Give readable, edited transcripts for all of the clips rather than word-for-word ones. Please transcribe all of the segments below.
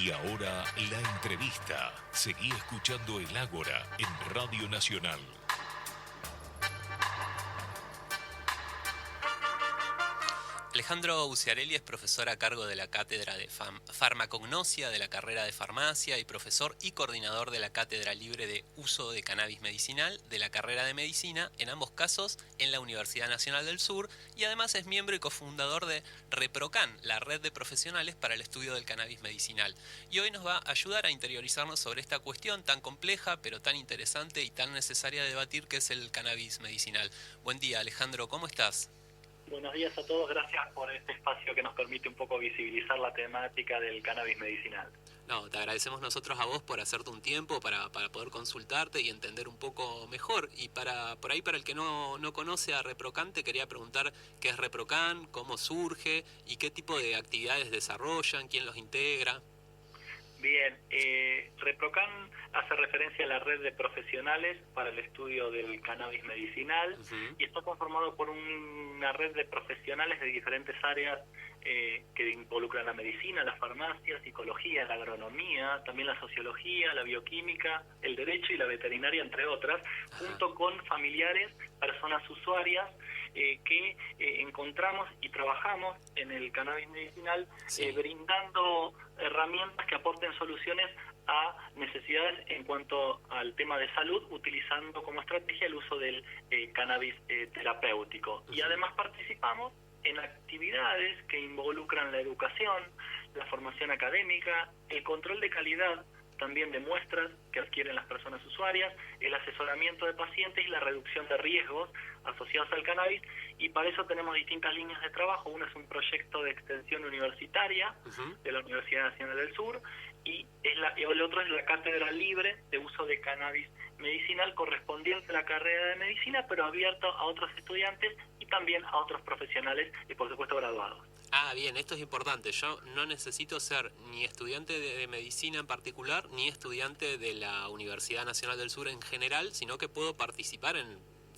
Y ahora la entrevista. Seguí escuchando el Ágora en Radio Nacional. Alejandro Uciarelli es profesor a cargo de la cátedra de farmacognosia de la carrera de farmacia y profesor y coordinador de la cátedra libre de uso de cannabis medicinal de la carrera de medicina, en ambos casos en la Universidad Nacional del Sur, y además es miembro y cofundador de ReproCan, la red de profesionales para el estudio del cannabis medicinal. Y hoy nos va a ayudar a interiorizarnos sobre esta cuestión tan compleja, pero tan interesante y tan necesaria de debatir, que es el cannabis medicinal. Buen día, Alejandro, ¿cómo estás? Buenos días a todos, gracias por este espacio que nos permite un poco visibilizar la temática del cannabis medicinal. No, te agradecemos nosotros a vos por hacerte un tiempo para poder consultarte y entender un poco mejor. Y para el que no conoce a ReproCan, te quería preguntar qué es ReproCan, cómo surge y qué tipo de actividades desarrollan, quién los integra. Bien, ReproCan hace referencia a la red de profesionales para el estudio del cannabis medicinal y está conformado por una red de profesionales de diferentes áreas que involucran la medicina, la farmacia, psicología, la agronomía, también la sociología, la bioquímica, el derecho y la veterinaria, entre otras, junto con familiares, personas usuarias que encontramos y trabajamos en el cannabis medicinal, brindando herramientas que aporten soluciones a necesidades en cuanto al tema de salud, utilizando como estrategia el uso del cannabis terapéutico. Y además participamos en actividades que involucran la educación, la formación académica, el control de calidad también de muestras que adquieren las personas usuarias, el asesoramiento de pacientes y la reducción de riesgos asociados al cannabis, y para eso tenemos distintas líneas de trabajo. Una es un proyecto de extensión universitaria de la Universidad Nacional del Sur, y el otro es la cátedra libre de uso de cannabis medicinal correspondiente a la carrera de medicina, pero abierto a otros estudiantes y también a otros profesionales y por supuesto graduados. Ah, bien, esto es importante. Yo no necesito ser ni estudiante de medicina en particular, ni estudiante de la Universidad Nacional del Sur en general, sino que puedo participar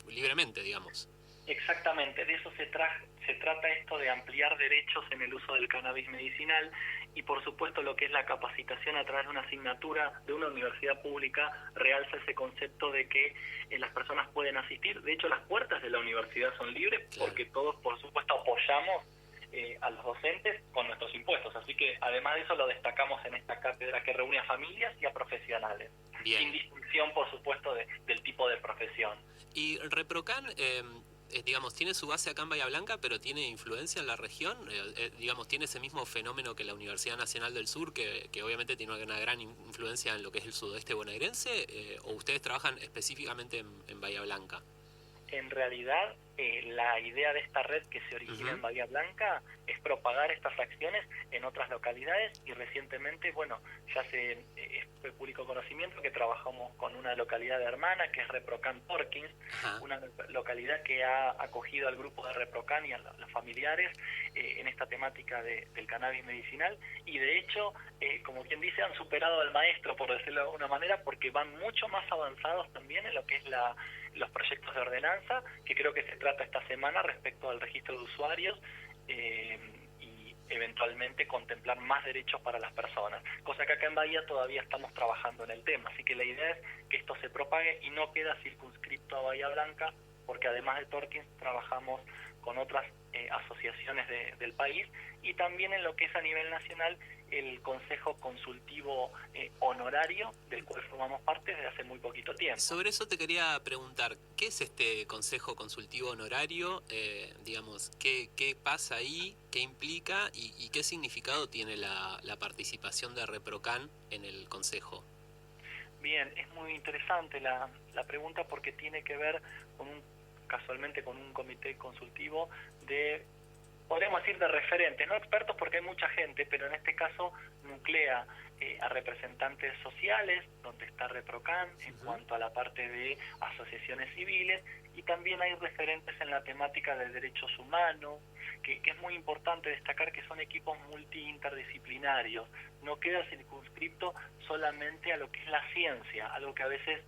libremente, digamos. Exactamente, de eso se trata esto de ampliar derechos en el uso del cannabis medicinal, y por supuesto lo que es la capacitación a través de una asignatura de una universidad pública realza ese concepto de que las personas pueden asistir. De hecho, las puertas de la universidad son libres, porque todos por supuesto apoyamos a los docentes con nuestros impuestos, así que además de eso lo destacamos en esta cátedra que reúne a familias y a profesionales. Bien. Sin distinción por supuesto del tipo de profesión. Y ReproCan digamos, tiene su base acá en Bahía Blanca, pero tiene influencia en la región, digamos, tiene ese mismo fenómeno que la Universidad Nacional del Sur, que obviamente tiene una gran influencia en lo que es el sudoeste bonaerense, o ustedes trabajan específicamente en Bahía Blanca. En realidad, la idea de esta red que se origina en Bahía Blanca es propagar estas acciones en otras localidades, y recientemente, bueno, ya es de público conocimiento que trabajamos con una localidad hermana que es ReproCan Torkins, una localidad que ha acogido al grupo de ReproCan y a los familiares en esta temática del cannabis medicinal, y de hecho, como quien dice, han superado al maestro, por decirlo de alguna manera, porque van mucho más avanzados también en lo que es los proyectos de ordenanza, que creo que se trata esta semana respecto al registro de usuarios, y eventualmente contemplar más derechos para las personas, cosa que acá en Bahía todavía estamos trabajando en el tema. Así que la idea es que esto se propague y no queda circunscripto a Bahía Blanca, porque además de Torkins trabajamos con otras asociaciones del país, y también en lo que es a nivel nacional el Consejo Consultivo Honorario, del cual formamos parte desde hace muy poquito tiempo. Sobre eso te quería preguntar, ¿qué es este Consejo Consultivo Honorario? Digamos, ¿qué pasa ahí? ¿Qué implica? ¿Y qué significado tiene la participación de ReproCan en el Consejo? Bien, es muy interesante la pregunta, porque tiene que ver casualmente con un comité consultivo podríamos decir de referentes, no expertos porque hay mucha gente, pero en este caso nuclea a representantes sociales, donde está ReproCan en cuanto a la parte de asociaciones civiles, y también hay referentes en la temática de derechos humanos, que es muy importante destacar que son equipos multi-interdisciplinarios, no queda circunscripto solamente a lo que es la ciencia, algo que a veces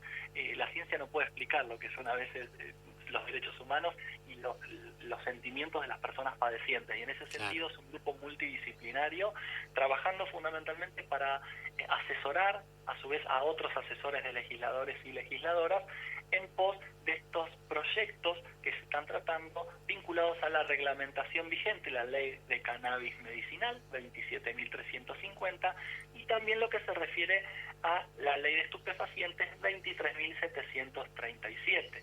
la ciencia no puede explicar, lo que son a veces los derechos humanos y los sentimientos de las personas padecientes. Y en ese sentido es un grupo multidisciplinario, trabajando fundamentalmente para asesorar a su vez a otros asesores de legisladores y legisladoras en pos de estos proyectos que se están tratando vinculados a la reglamentación vigente, la ley de cannabis medicinal 27.350, y también lo que se refiere a la ley de estupefacientes 23.737.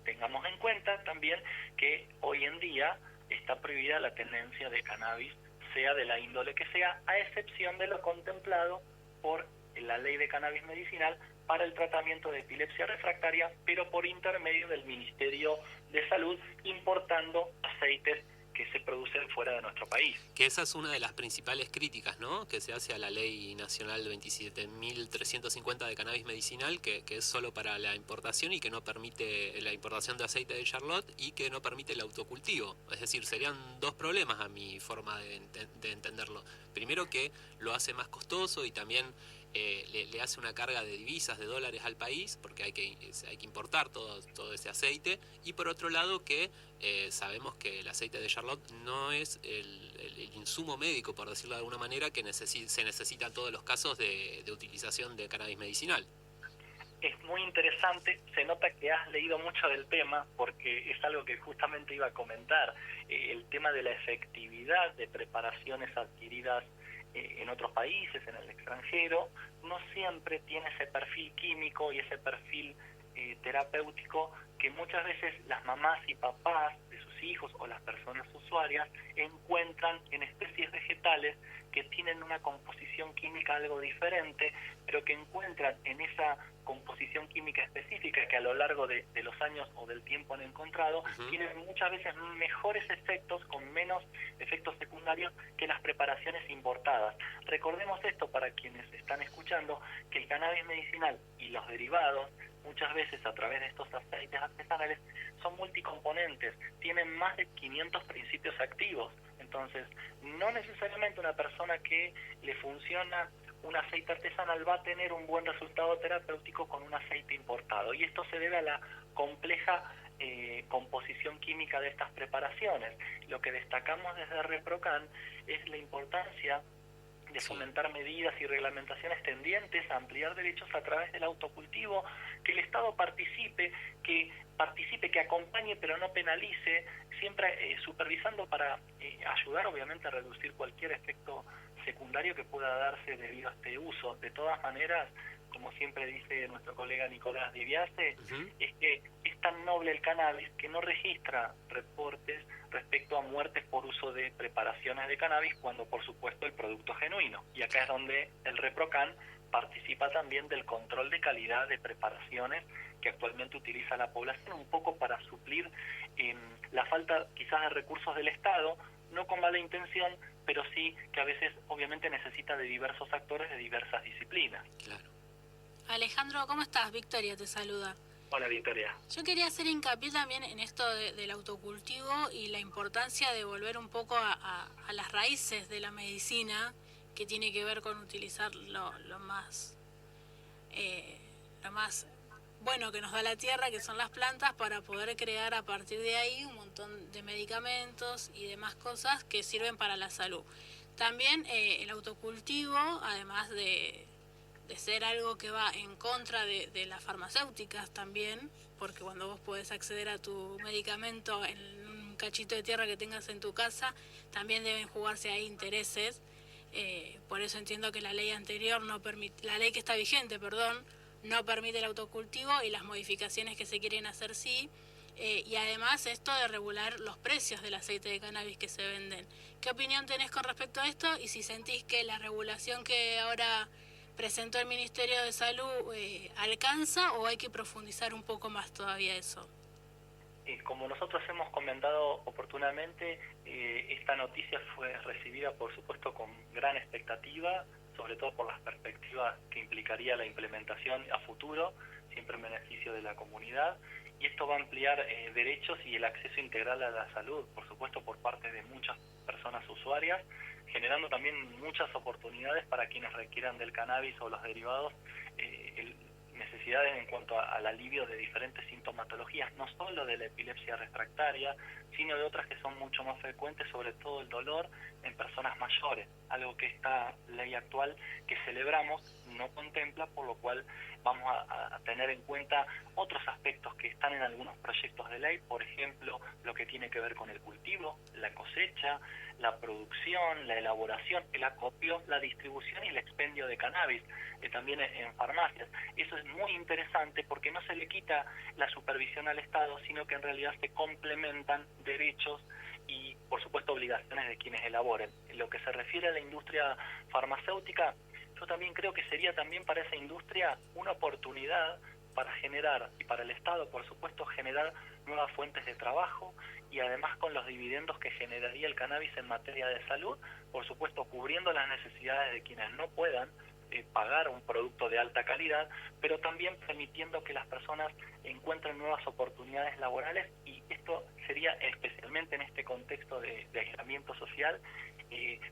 Tengamos en cuenta también que hoy en día está prohibida la tenencia de cannabis, sea de la índole que sea, a excepción de lo contemplado por la ley de cannabis medicinal para el tratamiento de epilepsia refractaria, pero por intermedio del Ministerio de Salud, importando aceites que se producen fuera de nuestro país. Que esa es una de las principales críticas, ¿no?, que se hace a la ley nacional 27.350 de cannabis medicinal, que es solo para la importación y que no permite la importación de aceite de Charlotte y que no permite el autocultivo. Es decir, serían dos problemas a mi forma de entenderlo. Primero, que lo hace más costoso y también le hace una carga de divisas, de dólares al país, porque hay que importar todo ese aceite, y por otro lado que sabemos que el aceite de Charlotte no es el insumo médico, por decirlo de alguna manera, que se necesita en todos los casos de utilización de cannabis medicinal. Es muy interesante, se nota que has leído mucho del tema, porque es algo que justamente iba a comentar, el tema de la efectividad de preparaciones adquiridas en otros países, en el extranjero, no siempre tiene ese perfil químico y ese perfil terapéutico que muchas veces las mamás y papás de sus hijos o las personas usuarias encuentran en especies vegetales que tienen una composición química algo diferente, pero que encuentran en esa composición química específica que a lo largo de los años o del tiempo han encontrado, tienen muchas veces mejores efectos, con menos efectos secundarios que las preparaciones importadas. Recordemos esto para quienes están escuchando, que el cannabis medicinal y los derivados, muchas veces a través de estos aceites artesanales, son multicomponentes, tienen más de 500 principios activos. Entonces, no necesariamente una persona que le funciona un aceite artesanal va a tener un buen resultado terapéutico con un aceite importado. Y esto se debe a la compleja composición química de estas preparaciones. Lo que destacamos desde ReproCan es la importancia de fomentar medidas y reglamentaciones tendientes a ampliar derechos a través del autocultivo, que el Estado participe, que acompañe pero no penalice, siempre supervisando para ayudar obviamente a reducir cualquier efecto secundario que pueda darse debido a este uso. De todas maneras, como siempre dice nuestro colega Nicolás Diviase, es que es tan noble el cannabis que no registra reportes respecto a muertes por uso de preparaciones de cannabis, cuando por supuesto el producto es genuino. Y acá es donde el ReproCan participa también del control de calidad de preparaciones que actualmente utiliza la población, un poco para suplir la falta quizás de recursos del Estado, no con mala intención, pero sí que a veces obviamente necesita de diversos actores de diversas disciplinas. Claro. Alejandro, ¿cómo estás? Victoria te saluda. Hola, Victoria. Yo quería hacer hincapié también en esto del autocultivo y la importancia de volver un poco a las raíces de la medicina, que tiene que ver con utilizar lo más bueno que nos da la tierra, que son las plantas, para poder crear a partir de ahí un montón de medicamentos y demás cosas que sirven para la salud. También el autocultivo, además de ser algo que va en contra de las farmacéuticas también, porque cuando vos podés acceder a tu medicamento en un cachito de tierra que tengas en tu casa, también deben jugarse ahí intereses. Por eso entiendo que la ley anterior la ley que está vigente, no permite el autocultivo, y las modificaciones que se quieren hacer sí. Y además esto de regular los precios del aceite de cannabis que se venden. ¿Qué opinión tenés con respecto a esto? Y si sentís que la regulación que ahora presentó el Ministerio de Salud alcanza, o hay que profundizar un poco más todavía eso. Como nosotros hemos comentado oportunamente, esta noticia fue recibida por supuesto con gran expectativa, sobre todo por las perspectivas que implicaría la implementación a futuro, siempre en beneficio de la comunidad, y esto va a ampliar derechos y el acceso integral a la salud, por supuesto por parte de muchas personas usuarias, generando también muchas oportunidades para quienes requieran del cannabis o los derivados. necesidades en cuanto al alivio de diferentes sintomatologías, no solo de la epilepsia refractaria, sino de otras que son mucho más frecuentes, sobre todo el dolor en personas mayores, algo que esta ley actual que celebramos no contempla, por lo cual vamos a tener en cuenta otros aspectos que están en algunos proyectos de ley, por ejemplo, lo que tiene que ver con el cultivo, la cosecha, la producción, la elaboración, el acopio, la distribución y el expendio de cannabis, también en farmacias. Eso es muy interesante porque no se le quita la supervisión al Estado, sino que en realidad se complementan derechos y, por supuesto, obligaciones de quienes elaboren. En lo que se refiere a la industria farmacéutica, yo también creo que sería también para esa industria una oportunidad para generar, y para el Estado, por supuesto, generar nuevas fuentes de trabajo, y además con los dividendos que generaría el cannabis en materia de salud, por supuesto cubriendo las necesidades de quienes no puedan pagar un producto de alta calidad, pero también permitiendo que las personas encuentren nuevas oportunidades laborales, y esto sería especialmente en este contexto de aislamiento social,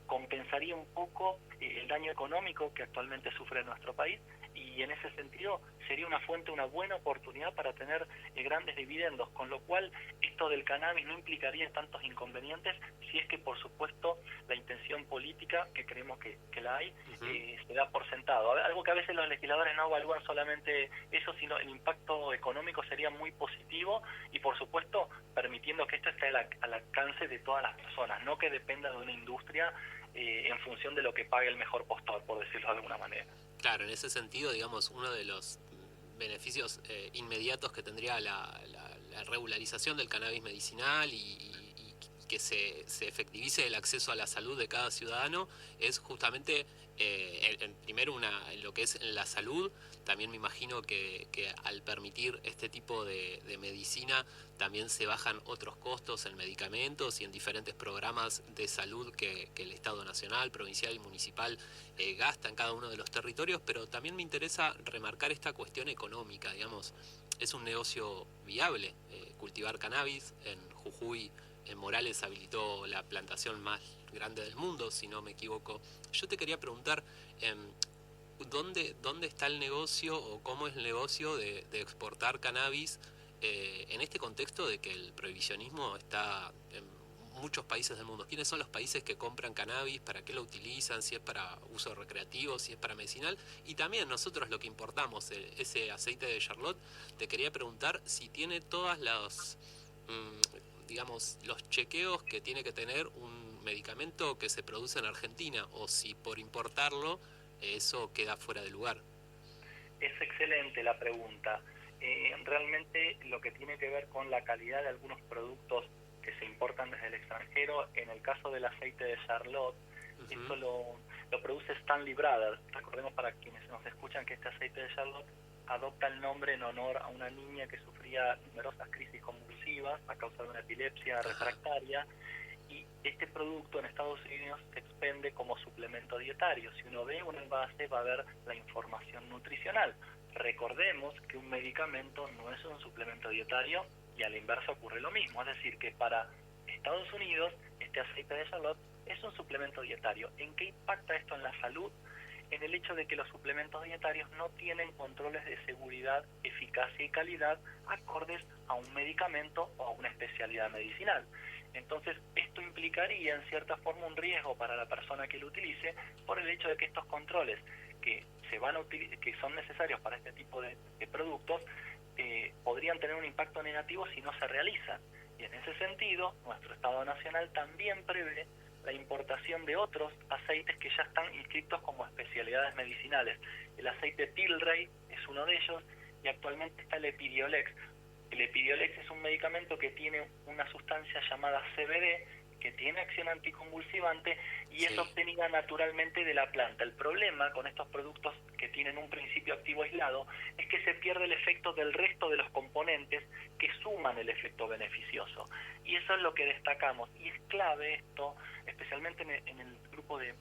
compensaría un poco el daño económico que actualmente sufre nuestro país, y en ese sentido sería una buena oportunidad para tener grandes dividendos, con lo cual esto del cannabis no implicaría tantos inconvenientes si es que, por supuesto, la intención política, que creemos que la hay, se da por sentado. Algo que a veces los legisladores no evalúan solamente eso, sino el impacto económico sería muy positivo, y por supuesto permitiendo que esto esté al alcance de todas las personas, no que dependa de una industria en función de lo que pague el mejor postor, por decirlo de alguna manera. Claro, en ese sentido, digamos, uno de los beneficios inmediatos que tendría la regularización del cannabis medicinal y que se efectivice el acceso a la salud de cada ciudadano es justamente, primero, lo que es la salud. También me imagino que al permitir este tipo de medicina también se bajan otros costos en medicamentos y en diferentes programas de salud que el Estado nacional, provincial y municipal gasta en cada uno de los territorios, pero también me interesa remarcar esta cuestión económica, digamos. Es un negocio viable cultivar cannabis. En Jujuy, en Morales, habilitó la plantación más grande del mundo, si no me equivoco. Yo te quería preguntar, ¿dónde está el negocio o cómo es el negocio de exportar cannabis en este contexto de que el prohibicionismo está en muchos países del mundo? ¿Quiénes son los países que compran cannabis? ¿Para qué lo utilizan? Si es para uso recreativo, si es para medicinal. Y también nosotros lo que importamos, ese aceite de Charlotte, te quería preguntar si tiene todas las, digamos, los chequeos que tiene que tener un medicamento que se produce en Argentina, o si por importarlo eso queda fuera de lugar. Es excelente la pregunta. Realmente lo que tiene que ver con la calidad de algunos productos que se importan desde el extranjero, en el caso del aceite de Charlotte, esto lo produce Stanley Brothers. Recordemos, para quienes nos escuchan, que este aceite de Charlotte adopta el nombre en honor a una niña que sufría numerosas crisis convulsivas a causa de una epilepsia refractaria, y este producto en Estados Unidos se expende como suplemento dietario. Si uno ve un envase, va a ver la información nutricional. Recordemos que un medicamento no es un suplemento dietario, y a la inversa ocurre lo mismo. Es decir, que para Estados Unidos este aceite de Charlotte es un suplemento dietario. ¿En qué impacta esto en la salud? En el hecho de que los suplementos dietarios no tienen controles de seguridad, eficacia y calidad acordes a un medicamento o a una especialidad medicinal. Entonces, esto implicaría en cierta forma un riesgo para la persona que lo utilice, por el hecho de que estos controles que son necesarios para este tipo de productos podrían tener un impacto negativo si no se realizan. Y en ese sentido, nuestro Estado Nacional también prevé la importación de otros aceites que ya están inscritos como especialidades medicinales. El aceite Tilray es uno de ellos, y actualmente está el Epidiolex. El Epidiolex es un medicamento que tiene una sustancia llamada CBD, que tiene acción anticonvulsivante y es obtenida naturalmente de la planta. El problema con estos productos que tienen un principio activo aislado es que se pierde el efecto del resto de los componentes que suman el efecto beneficioso. Y eso es lo que destacamos. Y es clave esto, especialmente en el grupo de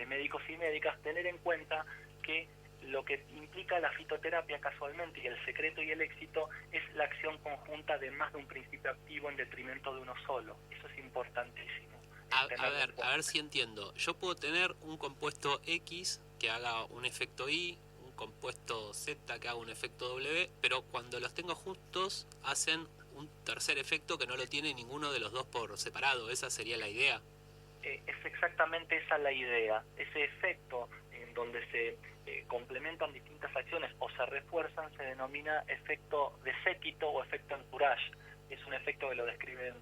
médicos y médicas, tener en cuenta que lo que implica la fitoterapia casualmente, y el secreto y el éxito, es la acción conjunta de más de un principio activo en detrimento de uno solo. Eso es importantísimo. A ver si entiendo. Yo puedo tener un compuesto X que haga un efecto Y, un compuesto Z que haga un efecto W, pero cuando los tengo juntos hacen un tercer efecto que no lo tiene ninguno de los dos por separado. ¿Esa sería la idea? Es exactamente esa la idea. Ese efecto en donde se complementan distintas acciones o se refuerzan se denomina efecto de séquito o efecto entourage. Es un efecto que lo describen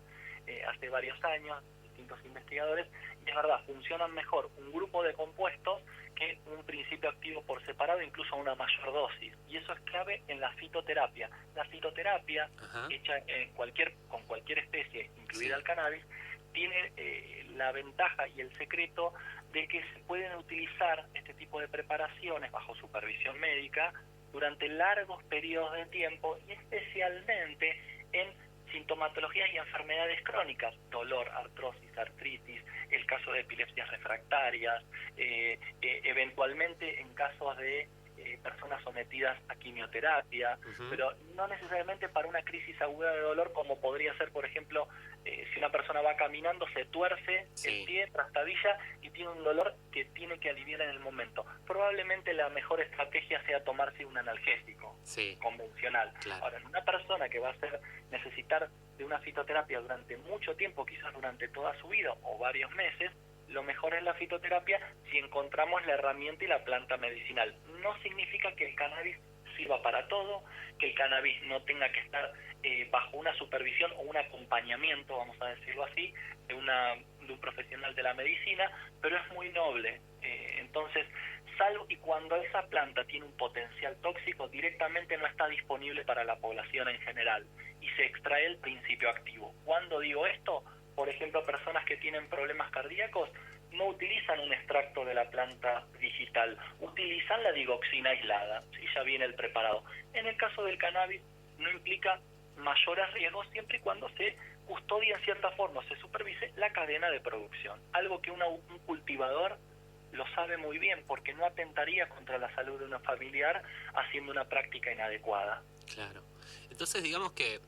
hace varios años distintos investigadores, y es verdad, funcionan mejor un grupo de compuestos que un principio activo por separado, incluso a una mayor dosis, y eso es clave en la fitoterapia. La fitoterapia, hecha con cualquier especie, incluida el cannabis, tiene la ventaja y el secreto de que se pueden utilizar este tipo de preparaciones bajo supervisión médica durante largos periodos de tiempo, y especialmente en sintomatologías y enfermedades crónicas, dolor, artrosis, artritis, el caso de epilepsias refractarias, eventualmente en casos de personas sometidas a quimioterapia, pero no necesariamente para una crisis aguda de dolor, como podría ser, por ejemplo, si una persona va caminando, se tuerce el pie, trastabilla y tiene un dolor que tiene que aliviar en el momento. Probablemente la mejor estrategia sea tomarse un analgésico convencional. Claro. Ahora, en una persona que va a necesitar de una fitoterapia durante mucho tiempo, quizás durante toda su vida o varios meses, lo mejor es la fitoterapia si encontramos la herramienta y la planta medicinal. No significa que el cannabis sirva para todo, que el cannabis no tenga que estar bajo una supervisión o un acompañamiento, vamos a decirlo así, de un profesional de la medicina, pero es muy noble. Entonces, salvo y cuando esa planta tiene un potencial tóxico, directamente no está disponible para la población en general y se extrae el principio activo. ¿Cuándo digo esto? Por ejemplo, personas que tienen problemas cardíacos no utilizan un extracto de la planta digital, utilizan la digoxina aislada, ¿sí? Ya viene el preparado. En el caso del cannabis no implica mayores riesgos siempre y cuando se custodie en cierta forma, se supervise la cadena de producción, algo que un cultivador lo sabe muy bien, porque no atentaría contra la salud de un familiar haciendo una práctica inadecuada. Claro. Entonces, digamos que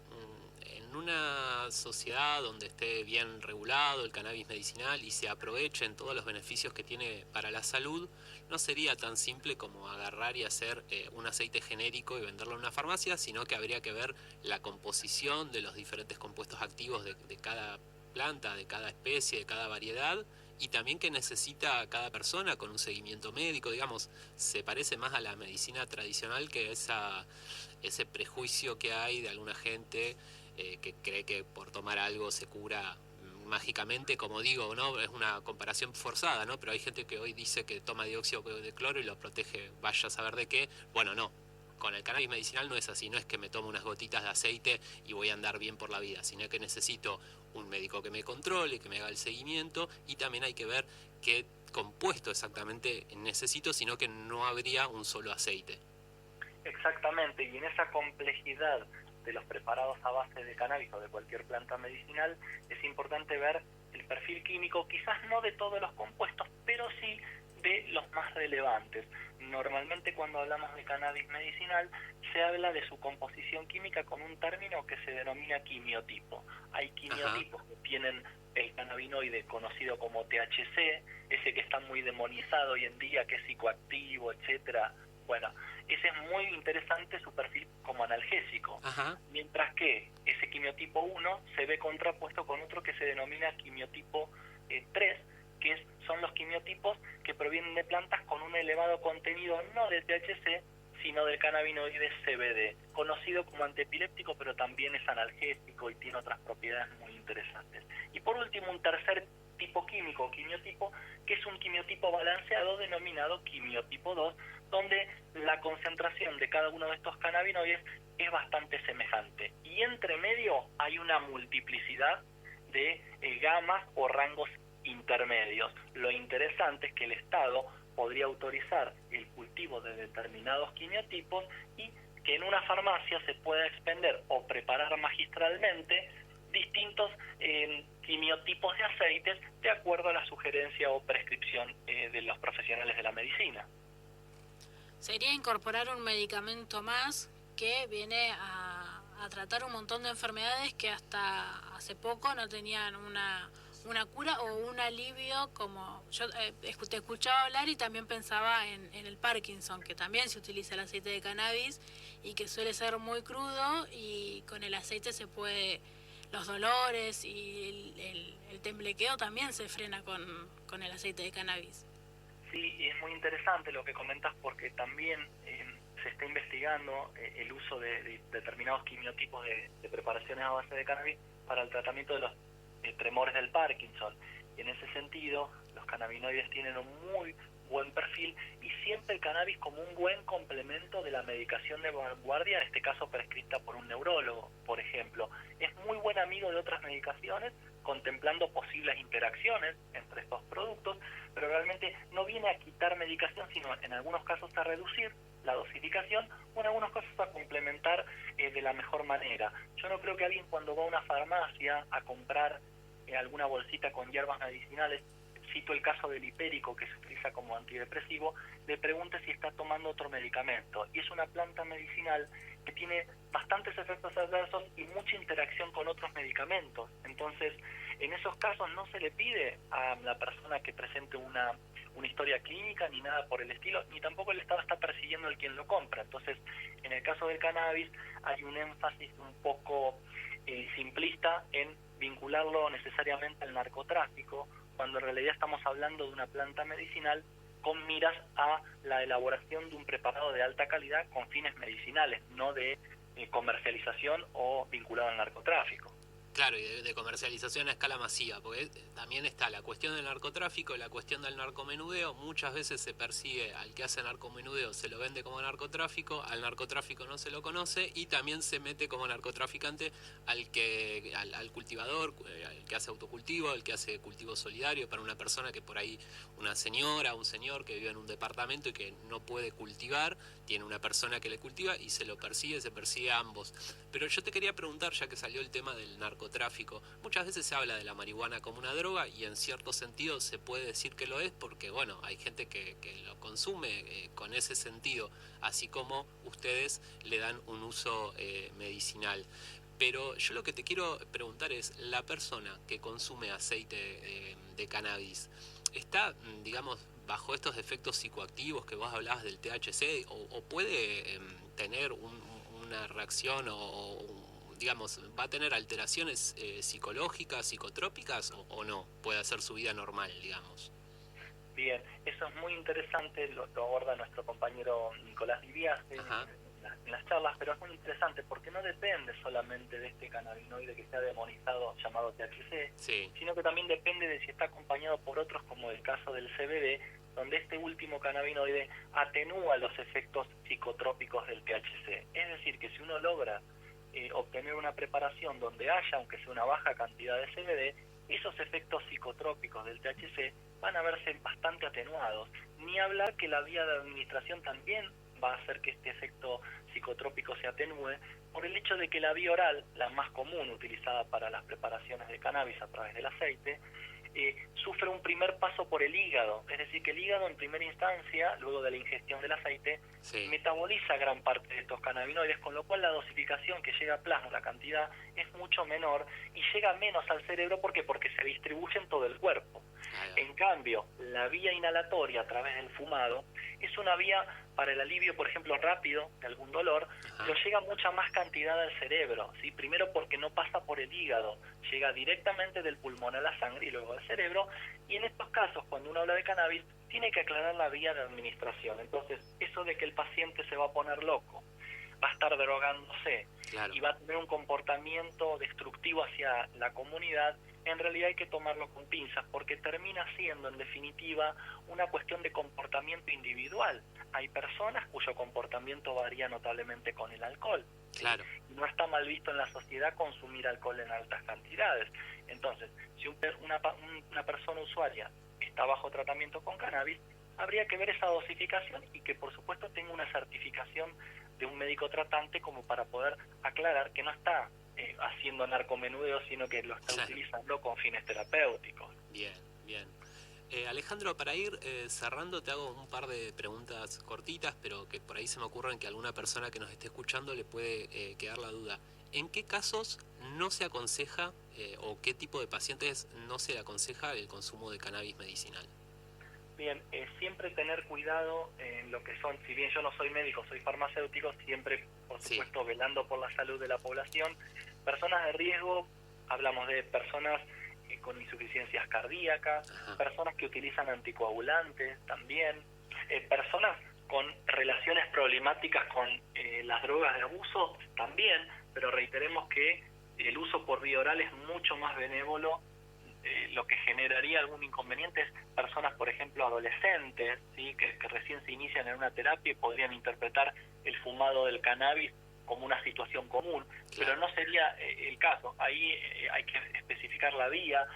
en una sociedad donde esté bien regulado el cannabis medicinal y se aprovechen todos los beneficios que tiene para la salud, no sería tan simple como agarrar y hacer un aceite genérico y venderlo en una farmacia, sino que habría que ver la composición de los diferentes compuestos activos de cada planta, de cada especie, de cada variedad, y también que necesita cada persona con un seguimiento médico. Digamos, se parece más a la medicina tradicional que ese prejuicio que hay de alguna gente que cree que por tomar algo se cura mágicamente, como digo, ¿no? Es una comparación forzada, ¿no? Pero hay gente que hoy dice que toma dióxido de cloro y lo protege, vaya a saber de qué. Bueno, no. Con el cannabis medicinal no es así, no es que me tomo unas gotitas de aceite y voy a andar bien por la vida, sino que necesito un médico que me controle, que me haga el seguimiento, y también hay que ver qué compuesto exactamente necesito, sino que no habría un solo aceite. Exactamente, y en esa complejidad de los preparados a base de cannabis o de cualquier planta medicinal, es importante ver el perfil químico, quizás no de todos los compuestos, pero sí de los más relevantes. Normalmente cuando hablamos de cannabis medicinal se habla de su composición química con un término que se denomina quimiotipo. Hay quimiotipos que tienen el cannabinoide conocido como THC, ese que está muy demonizado hoy en día, que es psicoactivo, etcétera. Bueno, ese es muy interesante su perfil como analgésico, mientras que ese quimiotipo 1 se ve contrapuesto con otro que se denomina quimiotipo 3, que son los quimiotipos que provienen de plantas con un elevado contenido no de THC, sino del cannabinoide CBD, conocido como antiepiléptico, pero también es analgésico y tiene otras propiedades muy interesantes. Y por último, un tercer tipo químico, quimiotipo, que es un quimiotipo balanceado denominado quimiotipo 2, donde la concentración de cada uno de estos cannabinoides es bastante semejante. Y entre medio hay una multiplicidad de gamas o rangos intermedios. Lo interesante es que el Estado podría autorizar el cultivo de determinados quimiotipos y que en una farmacia se pueda expender o preparar magistralmente distintos quimiotipos de aceites de acuerdo a la sugerencia o prescripción de los profesionales de la medicina. Sería incorporar un medicamento más que viene a tratar un montón de enfermedades que hasta hace poco no tenían una una cura o un alivio, como yo te escuchaba hablar y también pensaba en el Parkinson, que también se utiliza el aceite de cannabis y que suele ser muy crudo, y con el aceite se puede, los dolores y el temblequeo también se frena con el aceite de cannabis. Sí, y es muy interesante lo que comentas, porque también se está investigando el uso de determinados quimiotipos de preparaciones a base de cannabis para el tratamiento de los tremores del Parkinson. Y en ese sentido, los cannabinoides tienen un muy buen perfil, y siempre el cannabis como un buen complemento de la medicación de vanguardia, en este caso prescrita por un neurólogo, por ejemplo. Es muy buen amigo de otras medicaciones, contemplando posibles interacciones entre estos productos, pero realmente no viene a quitar medicación, sino en algunos casos a reducir la dosificación, o en algunos casos a complementar de la mejor manera. Yo no creo que alguien, cuando va a una farmacia a comprar alguna bolsita con hierbas medicinales, cito el caso del hipérico, que se utiliza como antidepresivo, le pregunte si está tomando otro medicamento. Y es una planta medicinal que tiene bastantes efectos adversos y mucha interacción con otros medicamentos. Entonces, en esos casos no se le pide a la persona que presente una historia clínica ni nada por el estilo, ni tampoco el Estado está persiguiendo al quien lo compra. Entonces, en el caso del cannabis hay un énfasis un poco simplista en vincularlo necesariamente al narcotráfico, cuando en realidad estamos hablando de una planta medicinal con miras a la elaboración de un preparado de alta calidad con fines medicinales, no de comercialización o vinculado al narcotráfico. Claro, y de comercialización a escala masiva, porque también está la cuestión del narcotráfico, la cuestión del narcomenudeo. Muchas veces se persigue al que hace narcomenudeo, se lo vende como narcotráfico, al narcotráfico no se lo conoce, y también se mete como narcotraficante al cultivador, al que hace autocultivo, al que hace cultivo solidario para una persona que por ahí, una señora, un señor que vive en un departamento y que no puede cultivar, tiene una persona que le cultiva y se persigue a ambos. Pero yo te quería preguntar, ya que salió el tema del narcotráfico, muchas veces se habla de la marihuana como una droga, y en cierto sentido se puede decir que lo es, porque bueno, hay gente que lo consume con ese sentido, así como ustedes le dan un uso medicinal. Pero yo lo que te quiero preguntar es, la persona que consume aceite de cannabis, ¿está, digamos, bajo estos efectos psicoactivos que vos hablabas del THC, o puede tener una reacción digamos, va a tener alteraciones psicológicas, psicotrópicas, o no? Puede hacer su vida normal, digamos. Bien, eso es muy interesante, lo aborda nuestro compañero Nicolás Libiase en las charlas, pero es muy interesante porque no depende solamente de este cannabinoide que se ha demonizado llamado THC, sí, sino que también depende de si está acompañado por otros, como el caso del CBD, donde este último cannabinoide atenúa los efectos psicotrópicos del THC. Es decir, que si uno logra obtener una preparación donde haya, aunque sea una baja cantidad de CBD, esos efectos psicotrópicos del THC van a verse bastante atenuados. Ni hablar que la vía de administración también va a hacer que este efecto psicotrópico se atenúe, por el hecho de que la vía oral, la más común utilizada para las preparaciones de cannabis a través del aceite, sufre un primer paso por el hígado. Es decir, que el hígado en primera instancia, luego de la ingestión del aceite, metaboliza gran parte de estos cannabinoides, con lo cual la dosificación que llega a plasma, la cantidad, es mucho menor y llega menos al cerebro. ¿Por qué? Porque se distribuye en todo el cuerpo. En cambio, la vía inhalatoria a través del fumado es una vía para el alivio, por ejemplo, rápido de algún dolor, pero llega mucha más cantidad al cerebro, ¿sí? Primero porque no pasa por el hígado, llega directamente del pulmón a la sangre y luego al cerebro, y en estos casos, cuando uno habla de cannabis, tiene que aclarar la vía de administración. Entonces, eso de que el paciente se va a poner loco, va a estar drogándose, y va a tener un comportamiento destructivo hacia la comunidad, en realidad hay que tomarlo con pinzas, porque termina siendo, en definitiva, una cuestión de comportamiento individual. Hay personas cuyo comportamiento varía notablemente con el alcohol. Claro. Y no está mal visto en la sociedad consumir alcohol en altas cantidades. Entonces, si una persona usuaria está bajo tratamiento con cannabis, habría que ver esa dosificación y que, por supuesto, tenga una certificación de un médico tratante como para poder aclarar que no está haciendo narcomenudeo, sino que lo está utilizando con fines terapéuticos. Bien, bien. Alejandro, para ir cerrando, te hago un par de preguntas cortitas, pero que por ahí se me ocurren que a alguna persona que nos esté escuchando le puede quedar la duda. ¿En qué casos no se aconseja o qué tipo de pacientes no se le aconseja el consumo de cannabis medicinal? Bien, siempre tener cuidado en lo que son, si bien yo no soy médico, soy farmacéutico, siempre, por supuesto, velando por la salud de la población. Personas de riesgo, hablamos de personas con insuficiencias cardíacas, personas que utilizan anticoagulantes también, personas con relaciones problemáticas con las drogas de abuso también, pero reiteremos que el uso por vía oral es mucho más benévolo. Lo que generaría algún inconveniente es personas, por ejemplo, adolescentes, ¿sí? que recién se inician en una terapia y podrían interpretar el fumado del cannabis como una situación común, pero no sería el caso. Ahí hay que especificar la vía.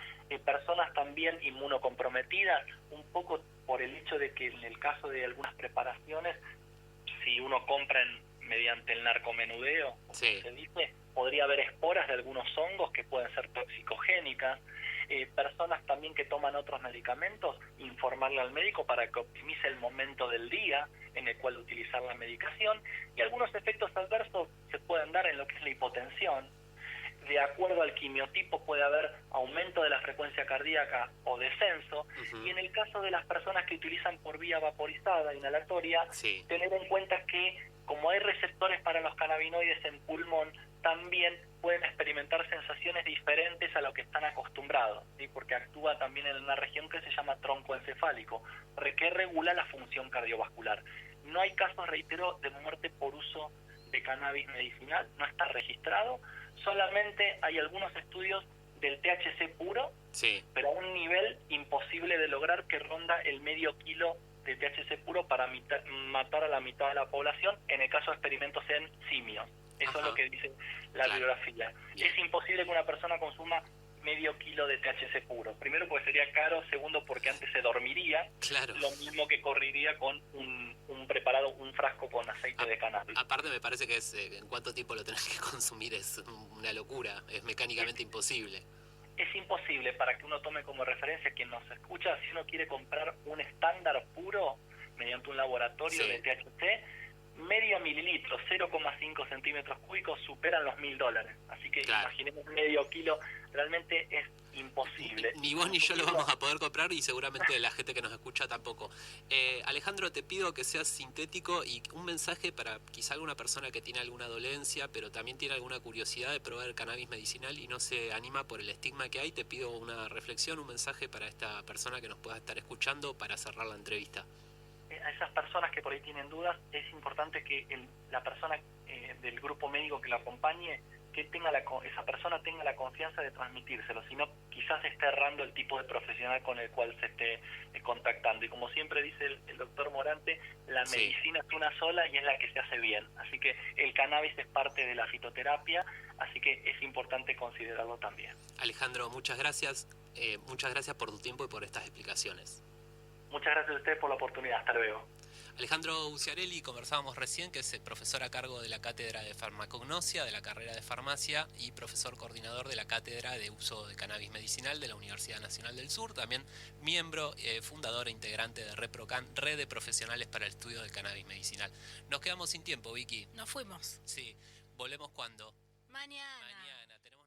Personas también inmunocomprometidas, un poco por el hecho de que en el caso de algunas preparaciones, si uno compra mediante el narcomenudeo, como se dice, podría haber esporas de algunos hongos que pueden ser toxicogénicas. Personas también que toman otros medicamentos, informarle al médico para que optimice el momento del día en el cual utilizar la medicación, y algunos efectos adversos se pueden dar en lo que es la hipotensión. De acuerdo al quimiotipo puede haber aumento de la frecuencia cardíaca o descenso, y en el caso de las personas que utilizan por vía vaporizada, inhalatoria, tener en cuenta que como hay receptores para los cannabinoides en pulmón, también pueden experimentar sensaciones diferentes a lo que están acostumbrados, ¿sí? Porque actúa también en una región que se llama tronco encefálico, que regula la función cardiovascular. No hay casos, reitero, de muerte por uso de cannabis medicinal, no está registrado, solamente hay algunos estudios del THC puro, pero a un nivel imposible de lograr, que ronda el medio kilo de THC puro para matar a la mitad de la población en el caso de experimentos en simios. Eso es lo que dice la bibliografía. Es imposible que una persona consuma medio kilo de THC puro. Primero porque sería caro, segundo porque antes se dormiría, lo mismo que correría con un preparado, un frasco con aceite de cannabis. Aparte me parece que en cuánto tiempo lo tenés que consumir es una locura, es mecánicamente imposible. Es imposible. Para que uno tome como referencia, quien nos escucha, si uno quiere comprar un estándar puro mediante un laboratorio de THC, medio mililitro, 0,5 centímetros cúbicos, superan los $1.000. Así que imaginemos medio kilo, realmente es imposible. Ni vos ni yo lo vamos a poder comprar, y seguramente la gente que nos escucha tampoco. Alejandro, te pido que seas sintético y un mensaje para quizá alguna persona que tiene alguna dolencia, pero también tiene alguna curiosidad de probar el cannabis medicinal y no se anima por el estigma que hay. Te pido una reflexión, un mensaje para esta persona que nos pueda estar escuchando para cerrar la entrevista. A esas personas que por ahí tienen dudas, es importante que la persona del grupo médico que lo acompañe, que esa persona tenga la confianza de transmitírselo, si no quizás esté errando el tipo de profesional con el cual se esté contactando. Y como siempre dice el doctor Morante, la medicina es una sola y es la que se hace bien. Así que el cannabis es parte de la fitoterapia, así que es importante considerarlo también. Alejandro, muchas gracias por tu tiempo y por estas explicaciones. Muchas gracias a ustedes por la oportunidad. Hasta luego. Alejandro Uciarelli, conversábamos recién, que es profesor a cargo de la Cátedra de Farmacognosia de la carrera de Farmacia y profesor coordinador de la Cátedra de Uso de Cannabis Medicinal de la Universidad Nacional del Sur, también miembro, fundador e integrante de ReproCan, Red de Profesionales para el Estudio del Cannabis Medicinal. Nos quedamos sin tiempo, Vicky. Nos fuimos. Sí, volvemos cuando. Mañana. Tenemos